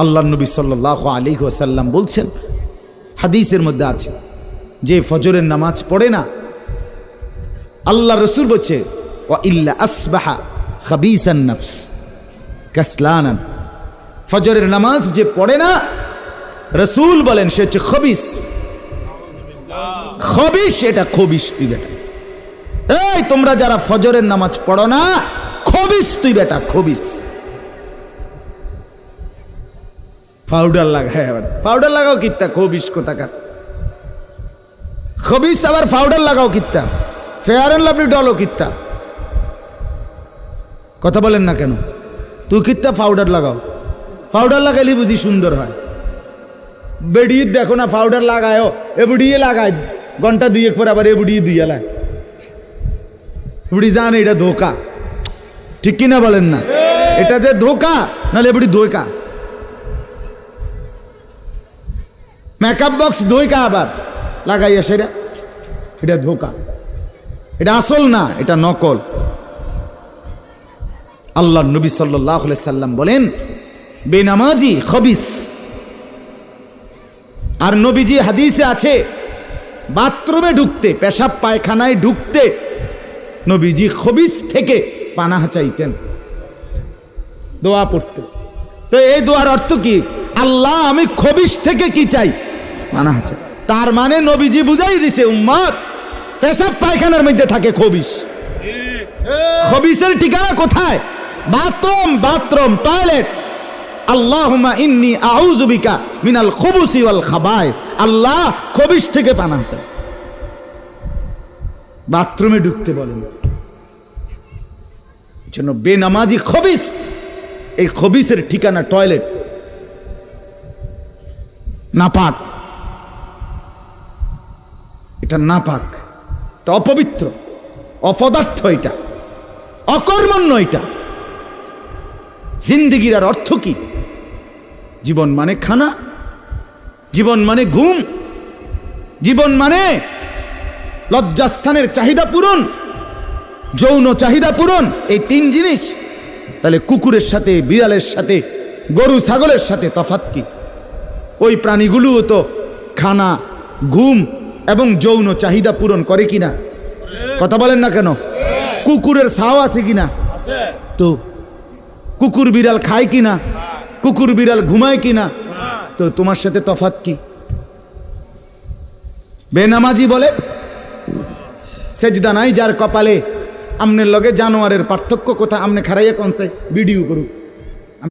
আল্লাহ নবী সাল্লাল্লাহু আলাইহি ওয়াসাল্লাম বলছেন, হাদিসের মধ্যে আছে, যে ফজরের নামাজ পড়ে না, আল্লাহ রসুল বলছে ওয়া ইল্লা আসবাহা খাবিসান নফস কাসলানান, ফজরের নামাজ যে পড়ে না, রসুল বলেন সে হচ্ছে খবিস। খবিস, এটা খবিস তুই বেটা। এই তোমরা যারা ফজরের নামাজ পড়ো না, খবিস তুই বেটা, খবিস। পাউডার লাগায়, আবার পাউডার লাগাও কিত্তা, খবিস কোথাকার খবিস, আবার পাউডার লাগাও কিত্তা, ফেয়ার এন্ড লাভলি ডলও কিত্তা। কথা বলেন না কেন? তুই কিত্তা পাউডার লাগাও, পাউডার লাগাইলে বুঝি সুন্দর হয়। বেড়িয়ে দেখো না পাউডার লাগায়ও, এ বুড়িয়ে লাগায় ঘন্টা দুয়েক পর আবার এ বুড়িয়ে দুইয়া লায়, বুড়ি জানে এটা ধোকা, ঠিক কিনা বলেন না? এটা যে ধোকা, নাহলে এ বুড়ি ধোকা। মেকআপ বক্স ধোকা আবার লাগাইয়া সেটা, এটা ধোকা, এটা আসল না, এটা নকল। আল্লাহ নবী সাল্লাল্লাহু আলাইহি সাল্লাম বলেন বেনামাজি খবিস। আর নবীজি হাদিসে আছে, বাথরুমে ঢুকতে, পেশাব পায়খানায় ঢুকতে নবীজি খবিস থেকে পানাহ চাইতেন, দোয়া পড়তেন। তো এই দোয়ার অর্থ কি? আল্লাহ আমি খবিস থেকে কি চাই? পানাহ চাই। তার মানে নবীজি বুঝাই দিছে উম্মত, পেশাব পায়খানার মধ্যে থাকে খবিস। খবিসের ঠিকানা কোথায়? Bathroom, bathroom, toilet. আল্লাহুম্মা ইন্নী আউযু বিকা মিনাল খুবুসি ওয়াল খাবায়েস। আল্লাহ খবিস থেকে পানাহ চাই। বাথরুমে ঢুকতে বলেন, এজন্য বেনামাজি খবিস। এই খবিসের ঠিকানা টয়লেট, নাপাক, এটা নাপাক, এটা অপবিত্র, অপদার্থ, এটা অকর্মণ্য। এটা জিন্দেগির আর অর্থ কি? জীবন মানে খানা, জীবন মানে ঘুম, জীবন মানে লজ্জাস্থানের চাহিদা পূরণ, যৌন চাহিদা পূরণ, এই তিন জিনিস। তাহলে কুকুরের সাথে, বিড়ালের সাথে, গরু ছাগলের সাথে তফাৎ কি? ওই প্রাণীগুলোও তো খানা, ঘুম এবং যৌন চাহিদা পূরণ করে কিনা? কথা বলেন না কেন? কুকুরের ছাও আছে কিনা? তো কুকুর বিড়াল খায় কিনা? কুকুর বিড়াল ঘুমায় কিনা? তো তোমার সাথে তফাৎ কি? বেনামাজি বলে সেজদা নাই যার কপালে, আমনের লগে জানোয়ারের পার্থক্য কোথা? আমনে খারাইয়া কোন ভিডিও করুক।